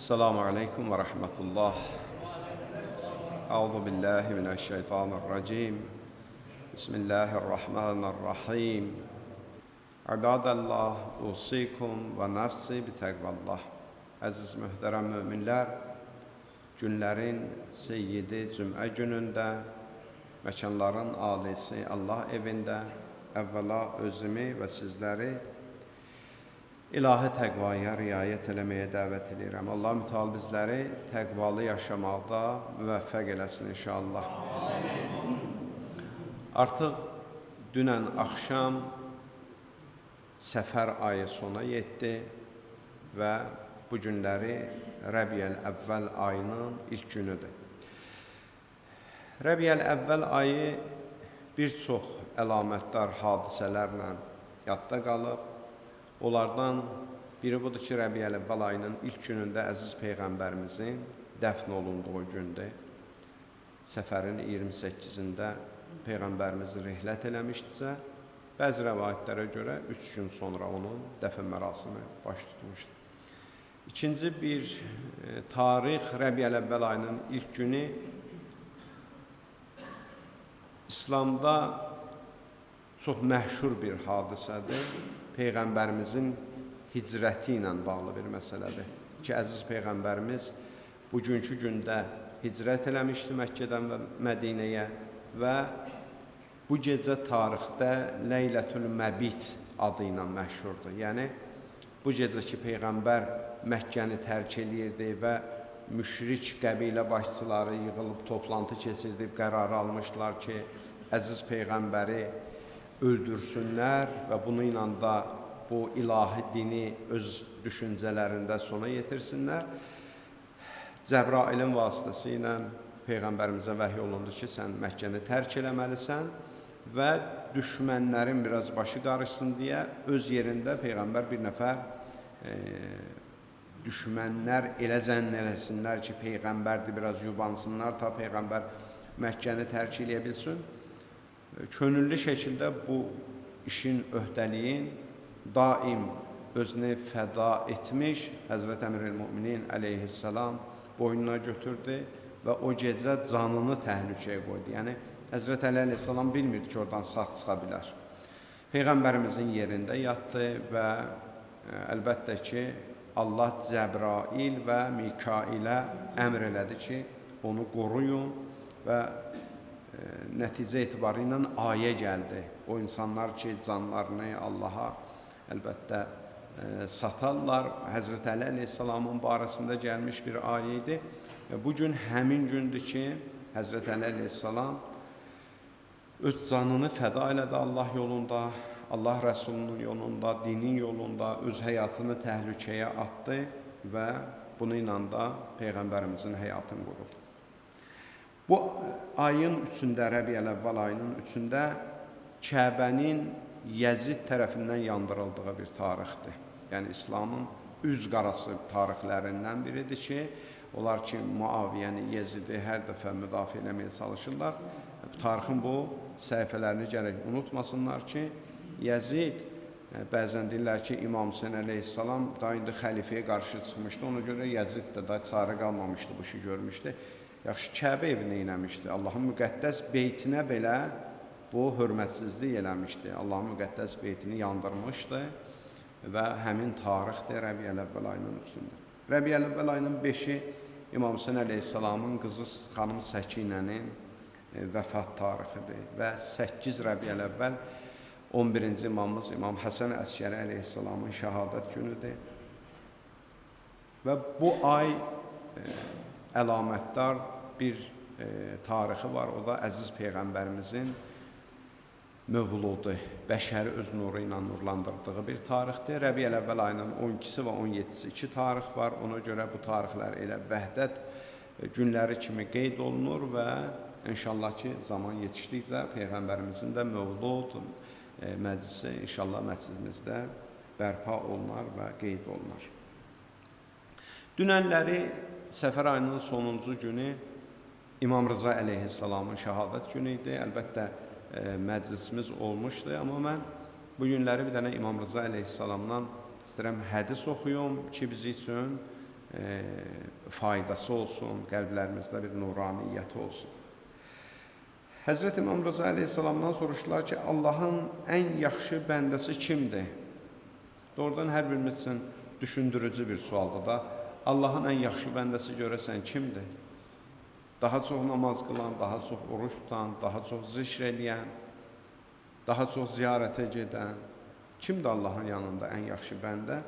Esselamu Aleyküm ve Rahmetullah. Euzu billahi mineşşeytanirracim. Bismillahirrahmanirrahim. İbadallah, usikum ve nefsi bitekvallah. Aziz mühterem müminler, günlerin seyyidi Cüm'e günündə, məkanların alisi Allah evində, əvvəla özümü və sizləri İlahi təqvaya riayət eləməyə dəvət edirəm. Allah mütəal bizləri təqvalı yaşamaqda müvəffəq eləsin inşallah. Artıq dünən axşam Səfər ayı sona yetdi və bu günləri Rəbiyəl əvvəl ayının ilk günüdür. Rəbiyəl əvvəl ayı bir çox əlamətdar hadisələrlə yadda qalıb. Onlardan biri budur ki, Rəbiyəl əvvəl ayının ilk günündə əziz Peyğəmbərimizin dəfn olunduğu gündür. Səfərin 28-də Peyğəmbərimiz rihlət eləmişdisə, bəzi rəvayətlərə görə 3 gün sonra onun dəfn mərasimi baş tutmuşdur. İkinci bir tarix Rəbiyəl əvvəl ayının ilk günü İslamda çox məşhur bir hadisədir. Peyğəmbərimizin hicrəti ilə bağlı bir məsələdir ki, əziz Peyğəmbərimiz bugünkü gündə hicrət eləmişdi Məkkədən və Mədinəyə və bu gecə tarixdə Leylətül Məbit adı ilə məşhurdur. Yəni, bu gecə ki, Peyğəmbər Məkkəni tərk eləyirdi və müşrik qəbilə başçıları yığılıb toplantı keçirdib qərar almışlar ki, əziz Peyğəmbəri öldürsünlər və bununla da bu ilahi dini öz düşüncələrində sona yetirsinlər. Cəbrailin vasitəsilə Peyğəmbərimizə vəhy olundu ki, sən Məkkəni tərk eləməlisən və düşmənlərin biraz başı qarışsın deyə öz yerində Peyğəmbər bir nəfər düşmənlər elə zənn eləsinlər ki, Peyğəmbərdir, biraz yubansınlar ta Peyğəmbər Məkkəni tərk eləyə bilsin. Könüllü şəkildə bu işin öhdəliyin daim özünü fəda etmiş Həzrət Əmir-el-Müminin əleyhissalam boynuna götürdü və o gecə canını təhlükəyə qoydu. Yəni, Həzrət Əli əleyhissalam bilmirdi ki, oradan sağ çıxa bilər. Peyğəmbərimizin yerində yatdı və əlbəttə ki, Allah Cəbrail və Mikailə əmr elədi ki, onu qoruyun və nəticə etibarı ilə ayə gəldi. O insanlar ki, canlarını Allaha əlbəttə satarlar. Həzrət Əli əleyhissalamın barəsində gəlmiş bir ayə idi. Bugün həmin gündür ki, Həzrət Əli əleyhissalam öz canını fəda elədi Allah yolunda, Allah Rəsulunun yolunda, dinin yolunda öz həyatını təhlükəyə atdı və bununla da Peyğəmbərimizin həyatını qurdu. Bu ayın 3-də, Rəbiyəl əvvəl ayının 3-də Kəbənin Yəzid tərəfindən yandırıldığı bir tarixdir. Yəni, İslamın üz qarası tarixlərindən biridir ki, onlar ki, Muaviyyəni, Yezidi hər dəfə müdafiə eləməyə çalışırlar. Tarixin bu səhifələrini gərək unutmasınlar ki, Yezid, bəzən deyirlər ki, İmam Hüseyin əleyhissalam da indi xəlifəyə qarşı çıxmışdı, ona görə Yezid də da çarə qalmamışdı, bu işi görmüşdü. Yaxşı, Kəbə evini eləmişdi. Allahın müqəddəs beytinə belə bu hörmətsizlik eləmişdi. Allahın müqəddəs beytini yandırmışdı və həmin tarixdir Rəbiyəl əvvəl ayının 3-də. Rəbiyəl əvvəl ayının 5-i İmam Hüseyin əleyhissalamın qızı xanım Səkinənin vəfat tarixidir və 8 Rəbiyəl əvvəl 11-ci imamımız İmam Həsən Əskəri əleyhissalamın şəhadət günüdür. Və bu ay əlamətdar bir tarixi var, o da əziz Peyğəmbərimizin mövludu, bəşəri öz nuru ilə nurlandırdığı bir tarixdir. Rəbiyəl əvvəl ayının 12-si və 17-si 2 tarix var, ona görə bu tarixlər elə vəhdət günləri kimi qeyd olunur və inşallah ki, zaman yetişdikcə Peyğəmbərimizin də mövlud məclisi inşallah məscidimizdə bərpa olunar və qeyd olunar. Dünənləri Səfər ayının sonuncu günü İmam Rıza əleyhissalamın şəhadət günü idi. Əlbəttə, məclisimiz olmuşdu, amma mən bu günləri bir dənə İmam Rıza əleyhissalamdan istəyirəm hədis oxuyum ki, biz üçün faydası olsun, qəlblərimizdə bir nuraniyyət olsun. Həzrət İmam Rıza əleyhissalamdan soruşdular ki, Allahın ən yaxşı bəndəsi kimdir? Doğrudan hər birimiz üçün düşündürücü bir sualdır da. Allahın ən yaxşı bəndəsi görəsən kimdir? Daha çox namaz qılan, daha çox oruç tutan, daha çox zikr eləyən, daha çox ziyarətə gedən. Kimdir Allahın yanında ən yaxşı bəndə?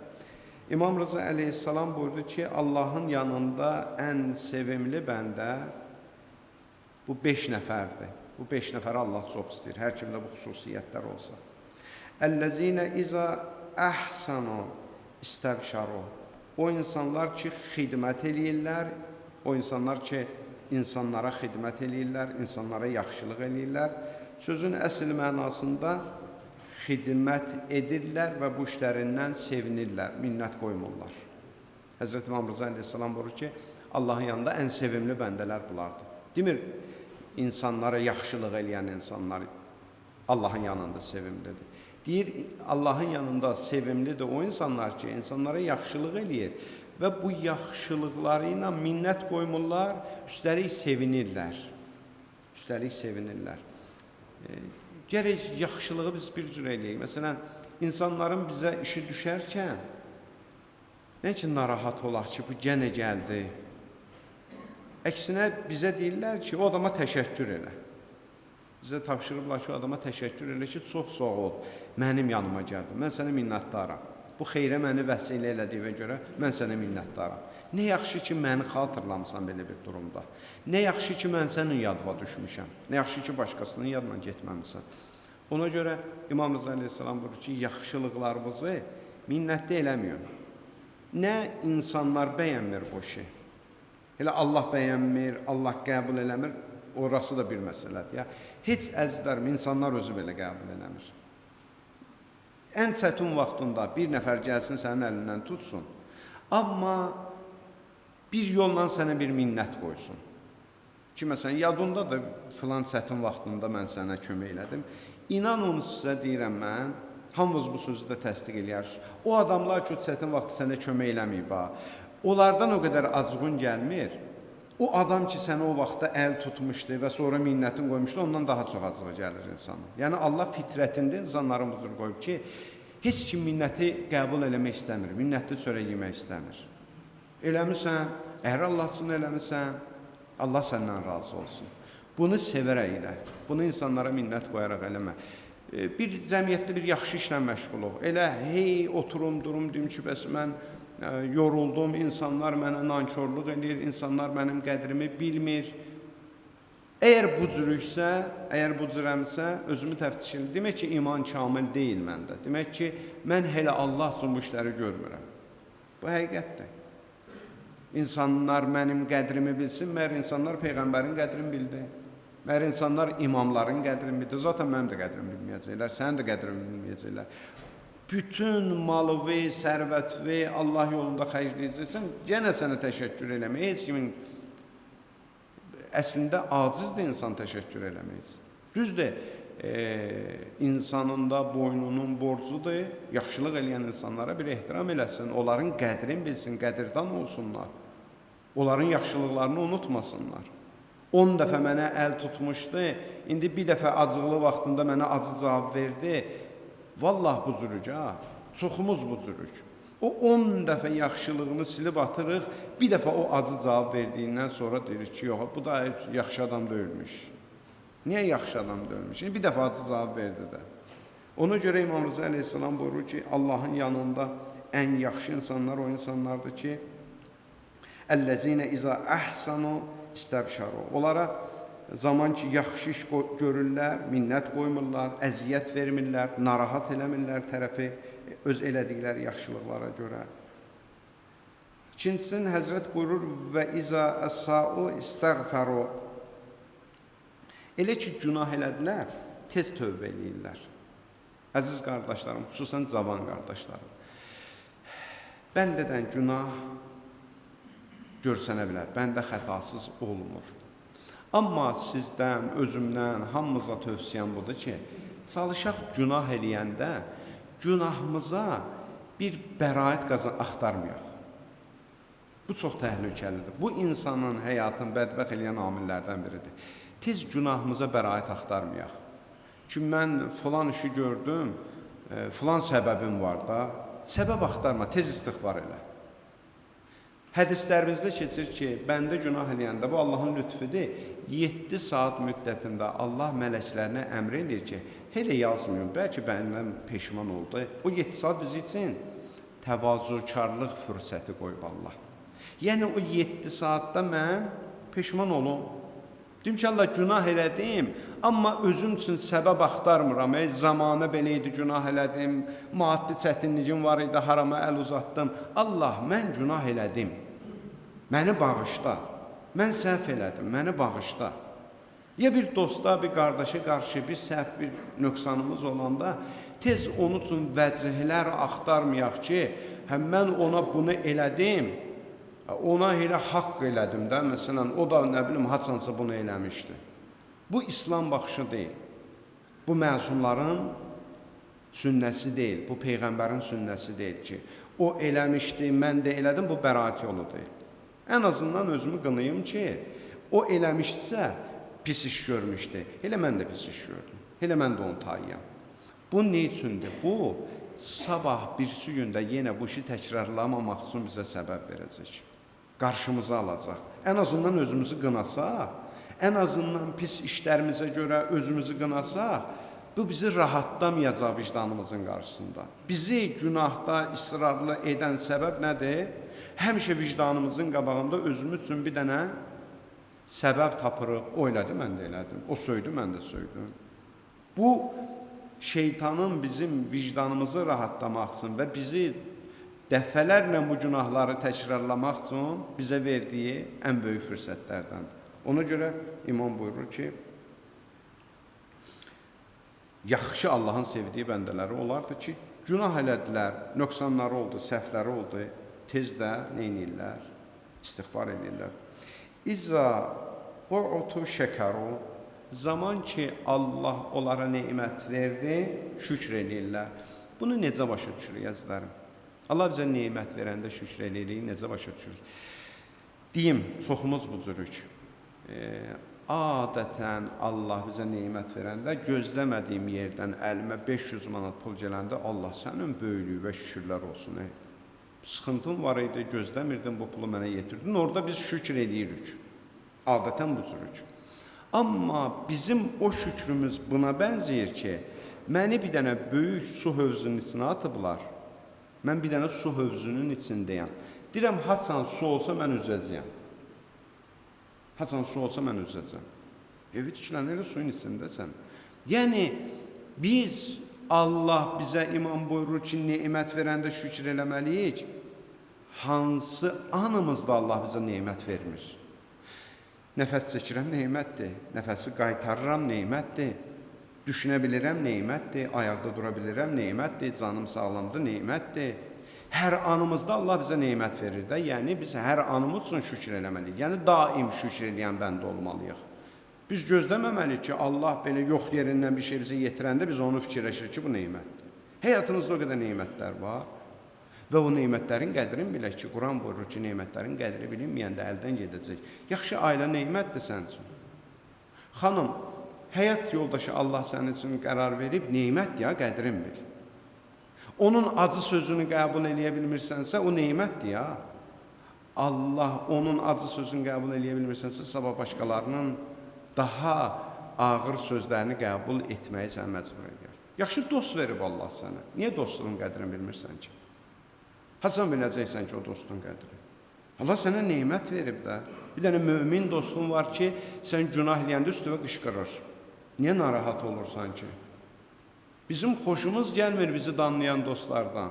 İmam Rıza əleyhissalam buyurdu ki, Allahın yanında ən sevimli bəndə bu 5 nəfərdir. Bu 5 nəfəri Allah çox istəyir. Hər kimdə bu xüsusiyyətlər olsa. Əl-ləzinə izə əhsanu istəbşaru. O insanlar ki, xidmət eləyirlər, o insanlar ki, insanlara xidmət eləyirlər, insanlara yaxşılıq eləyirlər. Sözün əsl mənasında xidmət edirlər və bu işlərindən sevinirlər, minnət qoymurlar. Həzrət İmam Rıza əleyhissalam buyurur ki, Allahın yanında ən sevimli bəndələr bunlardır. Demir, insanlara yaxşılıq eləyən insanlar Allahın yanında sevimlidir. Deyir, Allahın yanında sevimlidir o insanlar ki, insanlara yaxşılıq eləyir və bu yaxşılıqları ilə minnət qoymurlar, üstəlik sevinirlər. Üstəlik sevinirlər. Gərək yaxşılığı biz bir cür eləyik. Məsələn, insanların bizə işi düşərkən nə üçün narahat olaq ki, bu yenə gəldi? Əksinə bizə deyirlər ki, o adama təşəkkür elə. Bizə tapşırıblar ki, o adama təşəkkür elə ki, çox sağ ol, mənim yanıma gəldi, mən sənə minnətdaram. Bu xeyrə məni vəsilə elədiyinə görə mən sənə minnətdaram. Nə yaxşı ki, məni xatırlamısan belə bir durumda. Nə yaxşı ki, mən sənin yadına düşmüşəm. Nə yaxşı ki, başqasının yadına getməmisən. Ona görə İmam Rıza əleyhissalam buyurur ki, yaxşılıqlarımızı minnətdə eləməyin. Nə insanlar bəyənmir bu işi. Elə Allah bəyənmir, Allah qəbul eləmir, orası da bir məsələdir. Heç əzizlərim, insanlar özü belə qəbul eləmir. Ən çətin vaxtında bir nəfər gəlsin, sənin əlindən tutsun. Amma bir yolla sənə bir minnət qoysun. Ki, məsələn, yadındadır, filan çətin vaxtında mən sənə kömək elədim. İnanın sizə deyirəm mən, hamınız bu sözü də təsdiq eləyərsiniz. O adamlar ki, çətin vaxtı sənə kömək eləməyib, onlardan o qədər acığın gəlmir. O adam ki, sənə o vaxtda əl tutmuşdu və sonra minnətin qoymuşdu, ondan daha çox acığı gəlir insanın. Yəni, Allah fitrətində insanların bu cür qoyub ki, heç kim minnəti qəbul eləmək istəmir, minnətli çörək yemək istəmir. Eləmirsən, əgər Allah üçün eləmirsən, Allah səndən razı olsun. Bunu sevərək elə, bunu insanlara minnət qoyaraq eləmə. Bir cəmiyyətdə bir yaxşı işlə məşğul ol. Elə, hey, oturum, durum, deyim ki, bəs mən yoruldum, insanlar mənə nankorluq edir, insanlar mənim qədrimi bilmir. Əgər bu cürüksə, əgər bu cürəmsə, özümü təftiş edim. Demək ki, iman kamil deyil məndə. Demək ki, mən hələ Allah üçün bu işləri görmürəm. Bu həqiqətdir. İnsanlar mənim qədrimi bilsin, məhər insanlar Peyğəmbərin qədrini bildi. Məhər insanlar imamların qədrini bildi. Zaten mənim də qədrimi bilməyəcəklər, sənin də qədrini bilməyəcəklər. Bütün malıvı, sərvətvi Allah yolunda xərcləyəcəksən, yenə sənə təşəkkür eləmək. Heç kimin əslində acizdir insan təşəkkür eləmək. Düzdür, insanın da boynunun borcudur, yaxşılıq eləyən insanlara bir ehtiram eləsin, onların qədrini bilsin, qədirdan olsunlar. Onların yaxşılıqlarını unutmasınlar. 10 dəfə mənə əl tutmuşdu, indi bir dəfə acıqlı vaxtında mənə acı cavab verdi. Vallah bu cürük, çoxumuz bu cürük. O 10 dəfə yaxşılığını silib atırıq, bir dəfə o acı cavab verdiyindən sonra deyirik ki, yox, bu da yaxşı adam deyilmiş. Niyə yaxşı adam deyilmiş? Bir dəfə acı cavab verdi də. Ona görə İmam Rıza əleyhissalam buyurur ki, Allahın yanında ən yaxşı insanlar o insanlardır ki, Əl-ləzinə izə əhsanu istəbşaru. Onlara zaman ki, yaxşı iş görürlər, minnət qoymurlar, əziyyət vermirlər, narahat eləmirlər tərəfi öz elədikləri yaxşılıqlara görə. İkincisinin Həzrət buyurur və izə əs-sa'u istəğfəru. Elə ki, günah elədilər, tez tövbə eləyirlər. Əziz qardaşlarım, xüsusən cavan qardaşlarım, bəndədən günah görsənə bilər, bəndə xətasız olmur. Amma sizdən, özümdən, hamımıza tövsiyəm budur ki, çalışaq günah eləyəndə günahımıza bir bəraət axtarmayaq. Bu çox təhlükəlidir. Bu insanın həyatını bədbəxt eləyən amillərdən biridir. Tez günahımıza bəraət axtarmayaq. Çünki mən filan işi gördüm, filan səbəbim var da, səbəb axtarma, tez istiğfar elə. Hədislərimizdə keçir ki, bəndə günah eləyəndə, bu Allahın lütfüdür, 7 saat müddətində Allah mələklərinə əmr eləyir ki, elə yazmayın, bəlkə bəndən peşman oldu. O 7 saat biz üçün təvazukarlıq fürsəti qoyub Allah. Yəni o 7 saatda mən peşman olum. Deyim ki, Allah günah elədim, amma özüm üçün səbəb axtarmıram. Zamanı belə idi, günah elədim, maddi çətinliğim var idi, harama əl uzatdım. Allah, mən günah elədim, məni bağışla. Mən səhv elədim, məni bağışla. Ya bir dosta, bir qardaşa qarşı bir səhv, bir nöqsanımız olanda tez onun üçün vəcihlər axtarmayaq ki, mən ona bunu elədim, ona elə haqq elədim də, məsələn, o da nə bilim, haçansa bunu eləmişdi. Bu İslam baxışı deyil. Bu məsumların sünnəsi deyil, bu Peyğəmbərin sünnəsi deyil ki, o eləmişdi, mən də elədim, bu bəraət yolu deyil. Ən azından özümü qınayım ki, o eləmişdirsə, pis iş görmüşdü, elə mən də pis iş gördüm, elə mən də onu tayyam. Bu ne üçündür? Bu, sabah birisi gündə yenə bu işi təkrarlamamaq üçün bizə səbəb verəcək. Qarşımıza alacaq. Ən azından özümüzü qınasaq, ən azından pis işlərimizə görə özümüzü qınasaq, bu bizi rahatlamayacaq vicdanımızın qarşısında. Bizi günahda israrlı edən səbəb nədir? Həmişə vicdanımızın qabağında özümüz üçün bir dənə səbəb tapırıq. O elədi, mən də elədim. O söydü, mən də söydüm. Bu, şeytanın bizim vicdanımızı rahatlamaq üçün və bizi dəfələrlə bu günahları təkrarlamaq üçün bizə verdiyi ən böyük fürsətlərdəndir. Ona görə İmam buyurur ki, yaxşı Allahın sevdiyi bəndələri olardı ki, günah elədilər, nöqsanları oldu, səhvləri oldu, tez də neynirlər? İstiğfar edirlər. İzza u'tu şekaru, zaman ki Allah onlara nemət verdi, şükr edirlər. Bunu necə başa düşürük əzizlərim? Allah bizə nemət verəndə şükr edirik, necə başa düşürük? Deyim, çoxumuz bu cürük. Adətən Allah bizə nemət verəndə gözləmədiyim yerdən əlimə 500 manat pul gələndə Allah sənin böyüklüyü və şükürlər olsun. Sıxıntım var idi, gözləmirdim, bu pulu mənə yetirdin. Orada biz şükür edirik. Adətən bu cürük. Amma bizim o şükrümüz buna bənzəyir ki, məni bir dənə böyük su hövzünün içinə atıblar. Mən bir dənə su hövzünün içindəyəm. Deyirəm, haçan su olsa mən üzəcəyəm. Haçan su olsa mən üzəcəm. Evi tikilənlər suyun içindəsən. Yəni, biz Allah bizə imam buyurur ki, nemət verəndə şükür eləməliyik. Hansı anımızda Allah bizə nemət vermir? Nəfəs çəkirəm, nemətdir. Nəfəsi qaytarıram, nemətdir. Düşünə bilirəm, nemətdir. Ayaqda dura bilirəm, nemətdir. Canım sağlamdır, nemətdir. Hər anımızda Allah bizə nemət verir də. Yəni, biz hər anımız üçün şükür eləməliyik. Yəni, daim şükür eləyən bəndə olmalıyıq. Biz gözləməməliyik ki, Allah belə yox yerindən bir şey bizə yetirəndə biz onu fikirləşir ki, bu nemətdir. Həyatınızda o qədər nemətlər var və o nemətlərin qədrini bilək ki, Quran buyurur ki, nemətlərin qədri bilinməyəndə əldən gedəcək. Yaxşı, ailə nemətdir sən üçün. Xanım, həyat yoldaşı Allah sənin üçün qərar verib, nemət ya, qədrin bil. Onun acı sözünü qəbul eləyə bilmirsənsə, o nemətdir ya. Allah onun acı sözünü qəbul eləyə bilmirsənsə, sabah başqalarının daha ağır sözlərini qəbul etməyi sən məcbur edir. Yaxşı dost verib Allah sənə. Niyə dostluğun qədrini bilmirsən ki? Haçan biləcəksən ki, o dostun qədri? Allah sənə nemət verib də. Bir dənə mömin dostun var ki, sən günah eləyəndə üstüvə qışqırır. Niyə narahat olursan ki? Bizim xoşumuz gəlmir bizi danlayan dostlardan.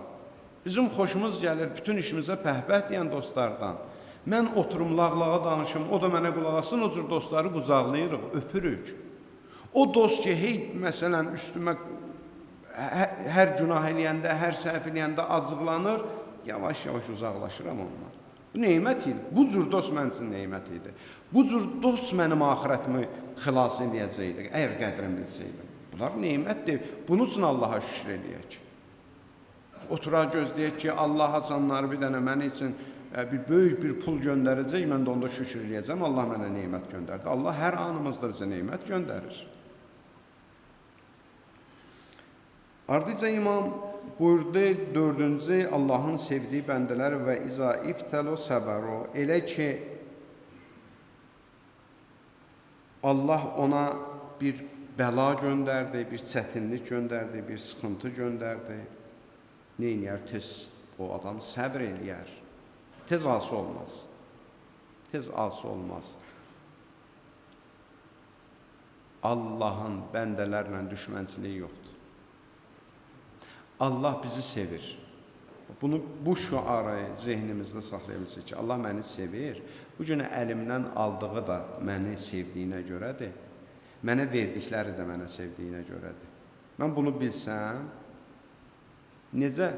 Bizim xoşumuz gəlir bütün işimizə pəhpəh deyən dostlardan. Mən oturum lağlağa danışım, o da mənə qulaq asın, o cür dostları qucaqlayırıq, öpürük. O dost ki, hey, məsələn, üstümə hər günah eləyəndə, hər səhv eləyəndə acıqlanır, yavaş-yavaş uzaqlaşıram ondan. Bu neymət idi. Bu cür dost mənim üçün neymət idi. Bu cür dost mənim axirətimi xilas edəcəkdi, əgər qədrini bilsəydim. Bunlar neymətdir. Bunun üçün Allaha şükür edəyək. Oturaq gözləyək ki, Allah haçanları bir dənə məni üçün bir böyük bir pul göndərəcək, mən də onda şükür edəcəm, Allah mənə nemət göndərdi. Allah hər anımızda bizə nemət göndərir. Ardıca imam buyurdu, dördüncü, Allahın sevdiyi bəndələr və iza ibtəlo səbəro. Elə ki, Allah ona bir bəla göndərdi, bir çətinlik göndərdi, bir sıxıntı göndərdi. Neyniyər? Tez o adam səbr eləyər. Tez ası olmaz. Tez ası olmaz. Allahın bəndələrlə düşmənçiliyi yoxdur. Allah bizi sevir. Bu şuarı zehnimizdə saxlayabilirsiniz ki, Allah məni sevir. Bu günə əlimdən aldığı da məni sevdiyinə görədir. Mənə verdikləri də mənə sevdiyinə görədir. Mən bunu bilsəm, necə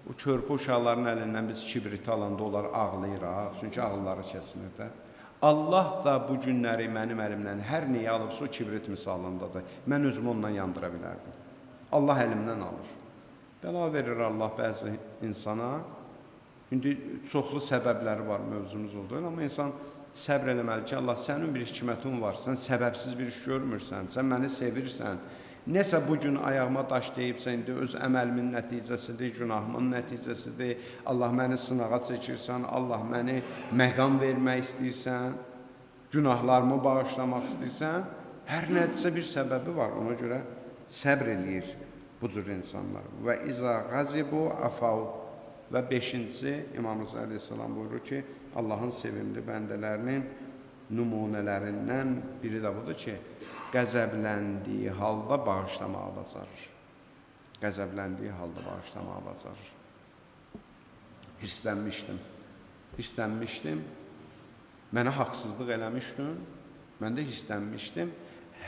o körpə uşaqların əlindən biz kibriti alanda onlar ağlayıraq, çünki ağılları kəsmir də. Allah da bu günləri mənim əlimdən hər neyi alıbsa o kibrit misalındadır. Mən özümü ondan yandıra bilərdim. Allah əlimdən alır. Bəla verir Allah bəzi insana. İndi çoxlu səbəbləri var, mövzumuz oldu. Amma insan səbr eləməli ki, Allah sənin bir hikmətin var, sən səbəbsiz bir iş görmürsən, sən məni sevirsən. Nəsə bugün ayağıma daş deyibsə, indi öz əməlimin nəticəsidir, günahımın nəticəsidir. Allah məni sınağa çəkirsən, Allah məni məqam vermək istəyirsən, günahlarımı bağışlamaq istəyirsən. Hər nədirsə bir səbəbi var, ona görə səbr eləyir bu cür insanlar. Və iza qazibu afav. Və beşincisi, İmam Rıza Aleyhisselam buyurur ki, Allahın sevimli bəndələrinin nümunələrindən biri də budur ki, qəzəbləndiyi halda bağışlamağa bacarır. Qəzəbləndiyi halda bağışlamağa bacarır. Hirslənmişdim, mənə haqsızlıq eləmişdim, mən də hirslənmişdim.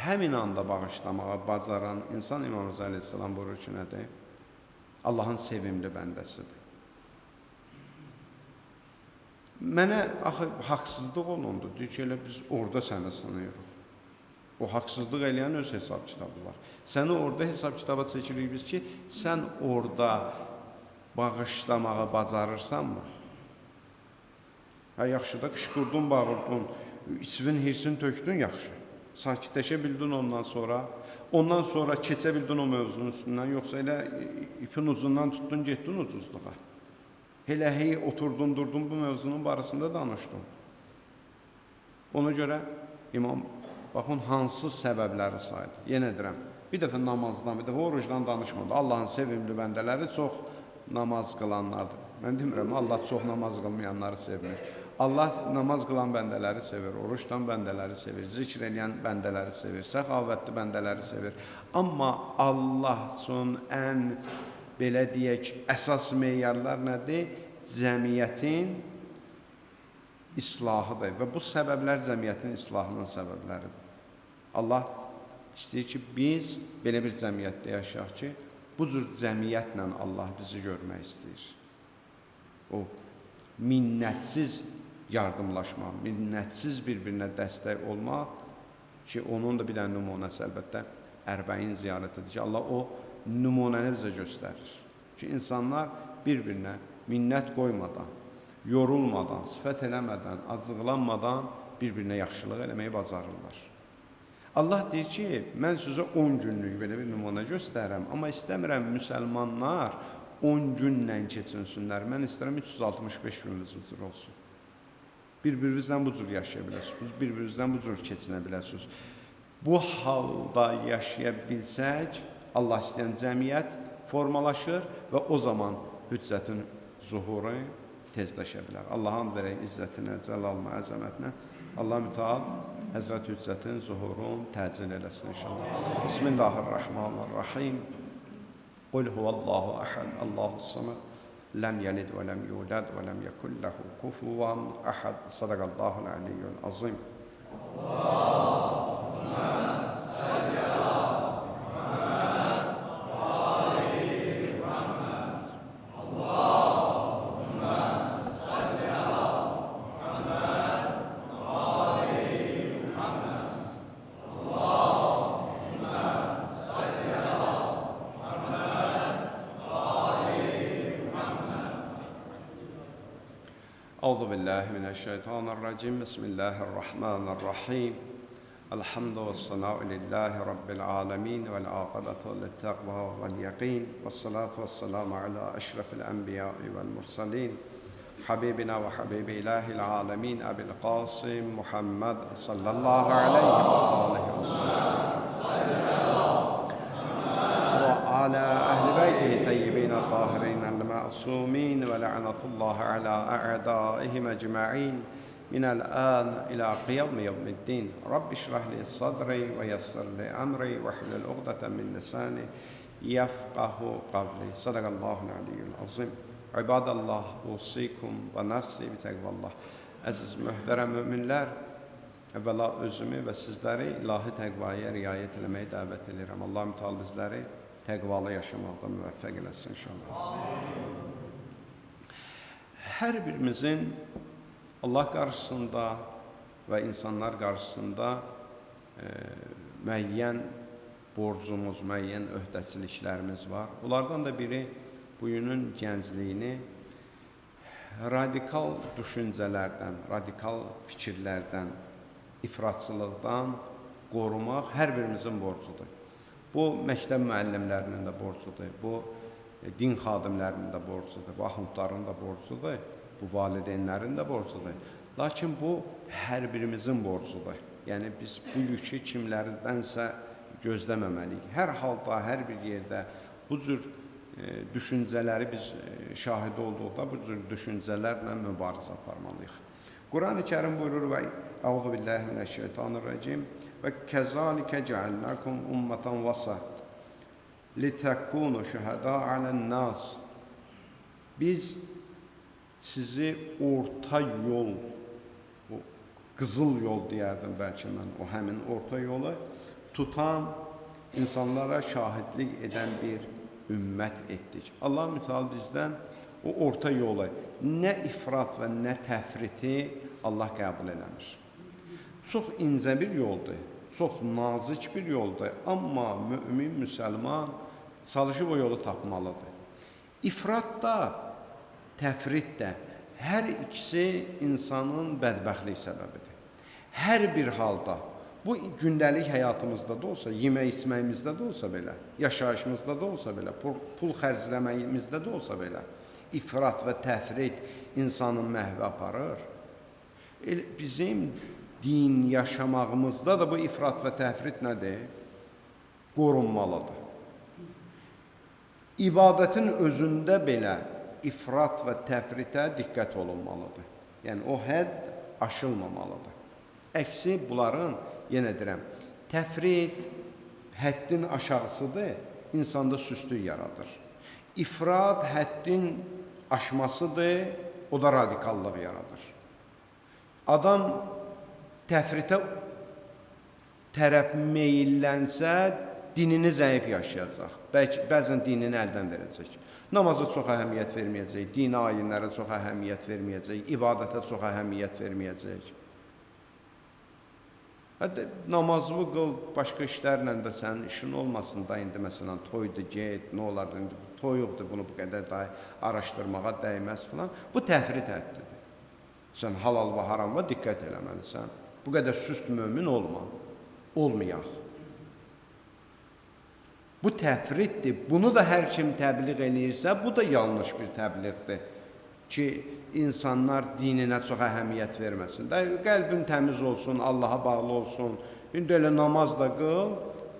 Həmin anda bağışlamağa bacaran insan İmam Rıza Aleyhisselam buyurur ki, nədir? Allahın sevimli bəndəsidir. Mənə axı haqsızlıq olundu. Deyir ki, elə biz orada səni sınıyırıq. O haqsızlıq eləyən öz hesab kitabı var. Səni orada hesab kitaba çəkirik biz ki, sən orada bağışlamağı bacarırsanmı? Yaxşı da qışqırdın, bağırdın, içvin, hirsin tökdün, yaxşı. Sakitləşə bildin ondan sonra. Ondan sonra keçə bildin o mövzunun üstündən, yoxsa elə ipin ucundan tutdun, getdin ucuzluğa. Elə oturdun, durdun bu mövzunun barəsində danışdın. Ona görə imam, baxın, hansı səbəbləri saydı. Yenə deyirəm, bir dəfə namazdan, bir dəfə orucdan danışmadı. Allahın sevimli bəndələri çox namaz qılanlardır. Mən demirəm, Allah çox namaz qılmayanları sevmir. Allah namaz qılan bəndələri sevir, oruçdan bəndələri sevir, zikr eləyən bəndələri sevir, səxavətli bəndələri sevir. Amma Allah üçün ən, belə deyək, əsas meyarlar nədir? Cəmiyyətin islahıdır və bu səbəblər cəmiyyətin islahının səbəbləridir. Allah istəyir ki, biz belə bir cəmiyyətdə yaşayaq ki, bu cür cəmiyyətlə Allah bizi görmək istəyir. O minnətsiz yardımlaşma, minnətsiz bir-birinə dəstək olmaq ki, onun da bir dənə nümunəsi əlbəttə Ərbəin ziyarətidir ki, Allah o nümunəni bizə göstərir ki, insanlar bir-birinə minnət qoymadan, yorulmadan, sifət eləmədən, acıqlanmadan bir-birinə yaxşılıq eləməyi bacarırlar. Allah deyir ki, mən sizə 10 günlük belə bir nümunə göstərirəm, amma istəmirəm müsəlmanlar 10 günlə keçinsinlər, mən istəyirəm 365 günlük cür olsun. Bir-birinizdən bu cür yaşaya bilərsiniz, bir-birinizdən bu cür keçinə bilərsiniz. Bu halda yaşaya bilsək, Allah istəyən cəmiyyət formalaşır və o zaman hüccətin zuhuru tezləşə bilər. Allahın verək izzətinə, cəlalına, əzəmətinə. Allah mütəal Həzrət Hüccətin zuhurun təcil eləsin inşallah. Bismillahirrahmanirrahim. Qul huvallahu əhəd, Allahu-s-samad. Ləm yəlid və ləm yulad və ləm yəkun ləhu kufuvan əhəd. Sadaqallahul aliyyul azim. Allahümmə salli ala Muhammed və ali Muhammed. Allahümmə salli ala Muhammed və ali Muhammed. Allahümmə salli ala Muhammed və ali Muhammed. أعوذ بالله من الشيطان الرجيم بسم الله الرحمن الرحيم الحمد والصلاة لله رب العالمين والعاقبة للتقوى واليقين والصلاة والسلام على أشرف الأنبياء والمرسلين حبيبنا وحبيب إله العالمين أبي القاسم محمد صلى الله عليه وآله وسلم وعلى أهل بيته الطيبين الطاهرين المعصومين ولعنة الله على أعدائهم أجمعين من الآن إلى قيام يوم الدين رب اشرح لي صدري ويسر لي أمري واحلل عقدة من لساني يفقه قولي صدق الله العلي العظيم İbadallah, usikum və nəfsi bitəqvallah. Əziz mühtərəm müminlər, əvvəla özümü və sizləri ilahi təqvaya riayət eləməyi dəvət edirəm. Allah mütəal bizləri təqvalı yaşamaqda müvəffəq eləsin inşallah. Hər birimizin Allah qarşısında və insanlar qarşısında müəyyən borcumuz, müəyyən öhdəçiliklərimiz var. Bunlardan da biri bugünün gəncliyini radikal düşüncələrdən, radikal fikirlərdən, ifratçılıqdan qorumaq hər birimizin borcudur. Bu, məktəb müəllimlərinin də borcudur, bu, din xadimlərinin də borcudur, bu, axundların da borcudur, bu, valideynlərin də borcudur. Lakin bu, hər birimizin borcudur. Yəni, biz bu yükü kimlərdənsə gözləməməliyik. Hər halda, hər bir yerdə bu cür düşüncələri biz şahid olduqda bu cür düşüncələrlə mübarizə aparmalıyıq. Quran-ı Kərim buyurur və Əuzu billahi mineşşeytanirracim və kəzalikə cəalnakum ummatan vasat litakunu şuhada alə'n-nas. Biz sizi orta yol, o qızıl yol deyərdim bəlkə mən, o həmin orta yolu tutan, insanlara şahidlik edən bir ümmət etdik. Allah mütəal bizdən o orta yolu, nə ifrat və nə təfriti Allah qəbul eləmir. Çox incə bir yoldur, çox nazik bir yoldur, amma mümin, müsəlman çalışıb o yolu tapmalıdır. İfrat da, təfrit də, hər ikisi insanın bədbəxtlik səbəbidir. Hər bir halda, bu gündəlik həyatımızda da olsa, yemək içməyimizdə də olsa belə, yaşayışımızda da olsa belə, pul xərcləməyimizdə də olsa belə, ifrat və təfrit insanın məhvə aparır. Bizim din yaşamağımızda da bu ifrat və təfrit nədir? Qorunmalıdır. İbadətin özündə belə ifrat və təfritə diqqət olunmalıdır. Yəni, o hədd aşılmamalıdır. Əksi bunların, yenə deyirəm, təfrit həddin aşağısıdır, insanda süstlük yaradır. İfrat həddin aşmasıdır, o da radikallıq yaradır. Adam təfritə tərəf meyillənsə, dinini zəif yaşayacaq. Bəzən dinini əldən verəcək. Namaza çox əhəmiyyət verməyəcək, dini ayinlərə çox əhəmiyyət verməyəcək, ibadətə çox əhəmiyyət verməyəcək. Hətta namazını qıl, başqa işlərlə də sənin işin olmasın da, indi məsələn, toydur, get, nə olar, toyuqdur, bunu bu qədər daha araşdırmağa dəyməz filan. Bu təfrit həddidir. Sən halal və harama diqqət eləməlisən. Bu qədər süst mömin olma, olmayaq. Bu təfritdir. Bunu da hər kim təbliğ eləyirsə, bu da yanlış bir təbliğdir ki, insanlar dininə çox əhəmiyyət verməsin. Qəlbin təmiz olsun, Allaha bağlı olsun. İndi elə namaz da qıl.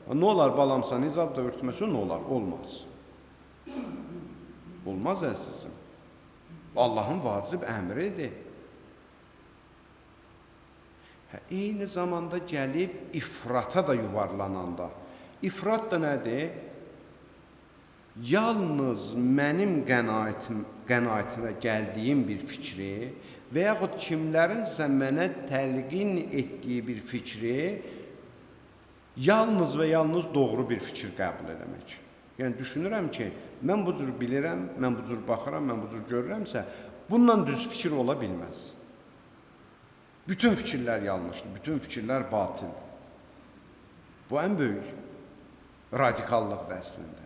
Nə olar balamsan, icab da örtməsin, nə olar? Olmaz. Olmaz əzizim. Allahın vacib əmridir. Eyni zamanda gəlib ifrata da yuvarlananda. İfrat da nədir? Yalnız mənim qənaətimə gəldiyim bir fikri və yaxud kimlərinsə mənə təlqin etdiyi bir fikri yalnız və yalnız doğru bir fikir qəbul eləmək. Yəni, düşünürəm ki, mən bu cür bilirəm, mən bu cür baxıram, mən bu cür görürəmsə, bundan düz fikir ola bilməz. Bütün fikirlər yanlışdır, bütün fikirlər batildir. Bu, ən böyük radikallıqdır əslində.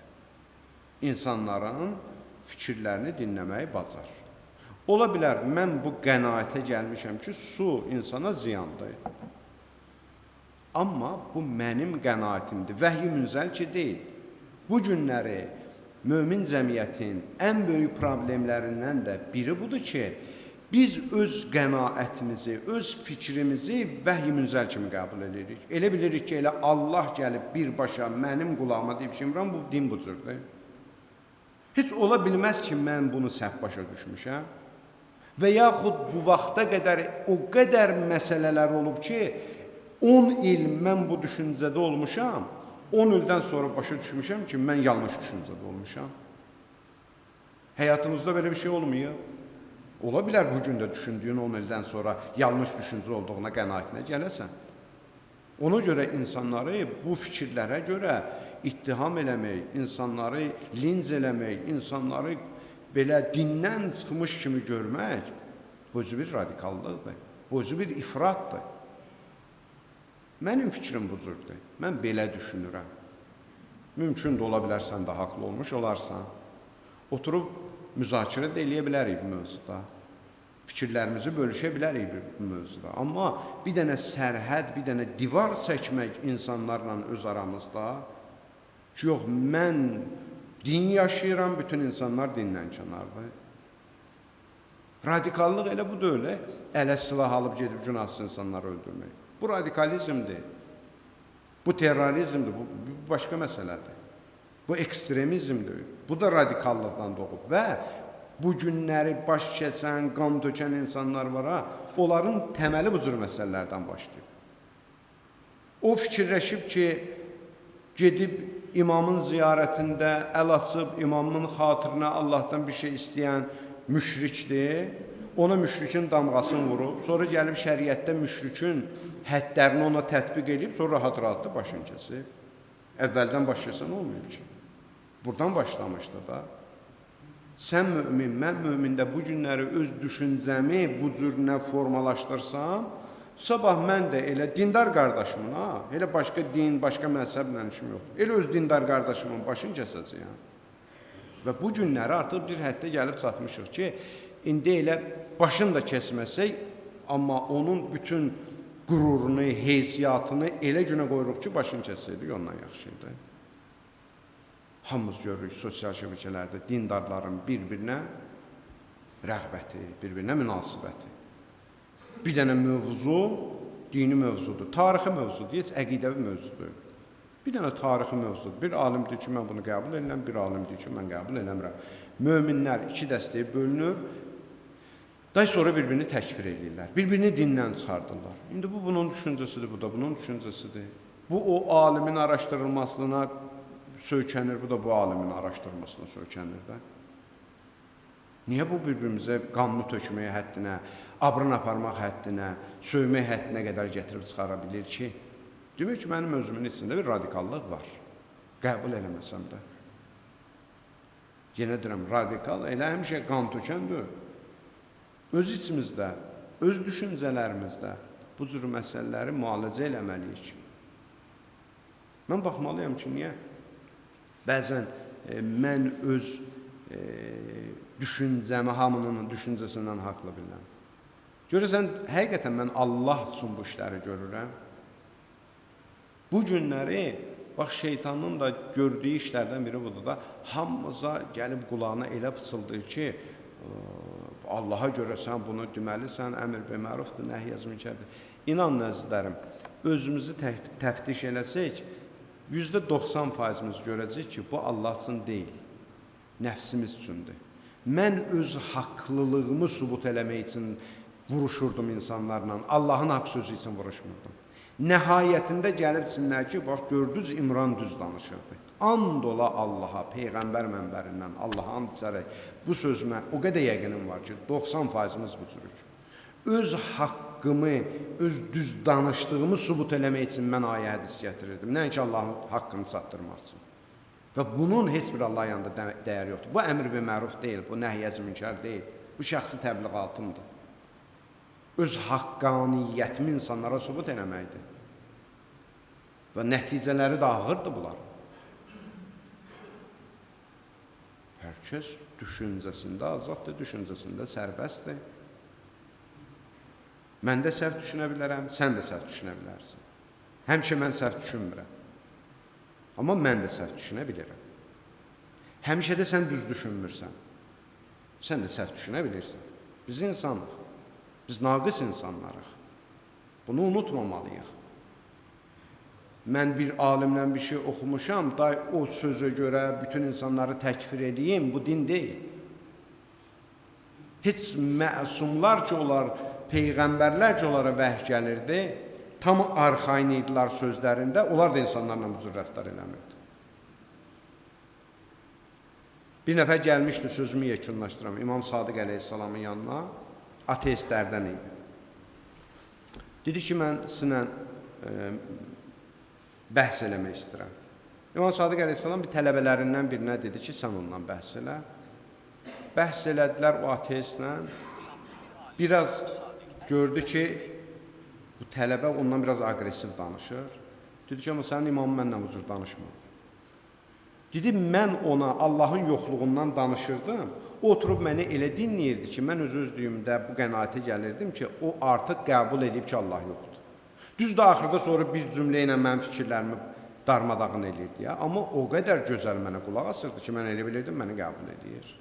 İnsanların fikirlərini dinləməyi bacar. Ola bilər, mən bu qənaətə gəlmişəm ki, su insana ziyandır. Amma bu mənim qənaətimdir. Vəhy-i münzəl ki, deyil. Bu günləri mömin cəmiyyətin ən böyük problemlərindən də biri budur ki, biz öz qənaətimizi, öz fikrimizi vəhy-i münzəl kimi qəbul edirik. Elə bilirik ki, elə Allah gəlib birbaşa mənim qulağıma deyib ki, İmran, bu din bu cürdür. Heç ola bilməz ki, mən bunu səhv başa düşmüşəm. Və yaxud bu vaxta qədər o qədər məsələlər olub ki, 10 il mən bu düşüncədə olmuşam, 10 ildən sonra başa düşmüşəm ki, mən yanlış düşüncədə olmuşam. Həyatınızda belə bir şey olmuyor. Ola bilər bu gün də düşündüyün 10 ildən sonra yanlış düşüncə olduğuna qənaətinə gələsən. Ona görə insanları bu fikirlərə görə ittiham eləmək, insanları linc eləmək, insanları belə dindən çıxmış kimi görmək, bu bir radikallıqdır, bu bir ifratdır. Mənim fikrim bu cürdür, mən belə düşünürəm. Mümkün də ola bilər, sən də haqlı olmuş olarsan. Oturub müzakirə də eləyə bilərik bu mövzuda. Fikirlərimizi bölüşə bilərik bu mövzuda. Amma bir dənə sərhəd, bir dənə divar çəkmək insanlarla öz aramızda ki, yox, mən din yaşayıram, bütün insanlar dindən kənardır. Radikallıq elə bu da öyle, ələ silah alıb gedib günahsız insanları öldürmək. Bu radikalizmdir, bu terrorizmdir, bu başqa məsələdir. Bu ekstremizmdir, bu da radikallıqdan doğub və bu günləri baş kəsən, qan tökən insanlar var ha, onların təməli bu cür məsələlərdən başlayıb. O fikirləşib ki, gedib imamın ziyarətində əl açıb imamın xatirinə Allahdan bir şey istəyən müşrikdir, ona müşrikin damğasını vurub, sonra gəlib şəriətdə müşrikin həddlərini ona tətbiq edib, sonra rahat-rahatlı başını kəsib. Əvvəldən başlasan olmayıb ki. Buradan başlamışdı da. Sən mümin, mən mümində bu günləri öz düşüncəmi bu cürünə formalaşdırsam, sabah mən də elə dindar qardaşımın, elə başqa din, başqa məzhəblə işim yoxdur. Elə öz dindar qardaşımın başını kəsəcəyəm. Və bu günləri artıq bir həddə gəlib çatmışıq ki, indi elə başını da kəsməsək, amma onun bütün qürurunu, heysiyyatını elə günə qoyuruq ki, başını kəsəydik, ondan yaxşıydı. Hamımız görürük sosial şəbəkələrdə dindarların bir-birinə rəğbəti, bir-birinə münasibəti. Bir dənə mövzu dini mövzudur, tarixi mövzudur, heç əqidəvi mövzudur. Bir dənə tarixi mövzudur. Bir alim deyir ki, mən bunu qəbul edirəm, bir alim deyir ki, mən qəbul eləmirəm. Möminlər iki dəstəyə bölünür, daha sonra bir-birini təkfir edirlər, bir-birini dindən çıxardırlar. İndi bu bunun düşüncəsidir, bu da bunun düşüncəsidir. Bu o alimin araşdırılmasına söykənir, bu da bu alimin araşdırılmasına söykənir də. Niyə bu bir-birimizə qanını tökməyə həddinə, abrın aparmaq həddinə, söymək həddinə qədər gətirib çıxara bilir ki, demək ki, mənim özümün içində bir radikallıq var, qəbul eləməsəm də. Yenə deyirəm, radikal elə həmişə qan tökəndir. Öz içimizdə, öz düşüncələrimizdə bu cür məsələləri müalicə eləməliyik. Mən baxmalıyam ki, niyə? Bəzən mən öz düşüncəmi hamının düşüncəsindən haqlı bilirəm. Görürsən, həqiqətən mən Allah üçün bu işləri görürəm. Bu günləri, bax, şeytanın da gördüyü işlərdən biri budur da, hamımıza gəlib qulağına elə pıçıldır ki, Allaha görə sən bunu deməlisən, əmr be mərufdur, nəhy münkerdir. İnanın əzizlərim, özümüzü təftiş eləsək, %90%imiz görəcək ki, bu Allah üçün deyil, nəfsimiz üçündür. Mən öz haqlılığımı sübut eləmək üçün vuruşurdum insanlarla, Allahın haqq sözü üçün vuruşmurdum. Nəhayətində gəlib desinlər ki, bax, gördünüz, İmran düz danışırdı. And ola Allaha, Peyğəmbər mənbərindən, Allaha and içərək, bu sözümə o qədər yəqinim var ki, 90%imiz bu cürük. Öz haqqımı, öz düz danışdığımı sübut eləmək üçün mən ayə hədis gətirirdim. Nəinki Allahın haqqını çatdırmaq üçün. Və bunun heç bir Allah yanında dəyəri yoxdur. Bu əmr bir məruf deyil, bu nəhy-i münkər deyil. Bu şəxsi təbliğatımdır. Öz haqqaniyyətimi insanlara sübut eləməkdir. Və nəticələri də ağırdır bunlar. Hər kəs düşüncəsində azaddır, düşüncəsində sərbəstdir. Mən də səhv düşünə bilərəm, sən də səhv düşünə bilərsən. Həmişə mən səhv düşünmürəm. Amma mən də səhv düşünə bilirəm. Həmişə də sən düz düşünmürsən. Sən də səhv düşünə bilirsən. Biz insanıq. Biz naqis insanlarıq. Bunu unutmamalıyıq. Mən bir alimdən bir şey oxumuşam, da o sözə görə bütün insanları təkfir edeyim, bu din deyil. Heç məsumlar ki, olar, peyğəmbərlər ki, onlara vəhy gəlirdi, tam arxain idilər sözlərində, onlar da insanlarla bu cür rəftar eləmirdi. Bir nəfər gəlmişdi, sözümü yekunlaşdıram, İmam Sadiq əleyhissalamın yanına, ateistlərdən idi. Dedi ki, mən sizinlə bəhs eləmək istəyirəm. İmam Sadiq əleyhissalam bir tələbələrindən birinə dedi ki, sən ondan bəhs elə. Bəhs elədilər o ateistlə. Biraz gördü ki, bu tələbə ondan biraz aqressiv danışır. Dedi ki, amma sənin imamın mənlə bu cür danışmadı. Dedi, mən ona Allahın yoxluğundan danışırdım. O oturub məni elə dinləyirdi ki, mən öz-özlüyümdə bu qənaətə gəlirdim ki, o artıq qəbul edib ki, Allah yoxdur. Düzdür, axırda sonra bir cümlə ilə mənim fikirlərimi darmadağın edirdi ya. Amma o qədər gözəl mənə qulaq asırdı ki, mən elə bilirdim, məni qəbul edir.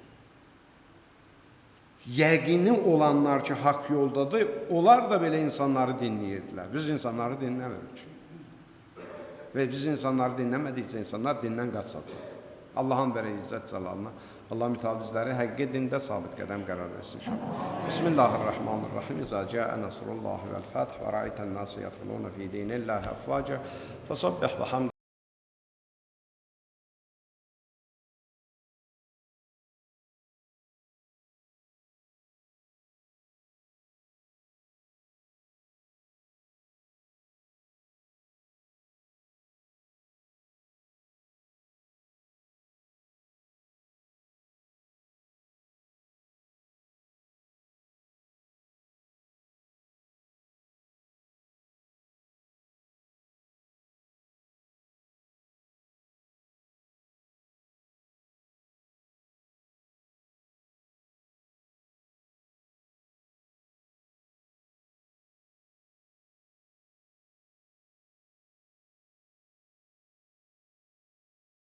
Yəqini olanlar ki, haqq yoldadır, onlar da belə insanları dinləyirdilər. Biz insanları dinləmirik. Və biz insanları dinləmədikcə insanlar dindən qaçacaq. Allahın verə izzət cəlalına. Allah mütəala bizləri həqiqi dində sabit qədəm qərar versin inşallah. Bismillahirrahmanirrahim. İzə cəə nəsrullahi vəl-fəth və rəaytən nəsə yədxuluna fi dinillahi əfvacə fəsabbih və hamdə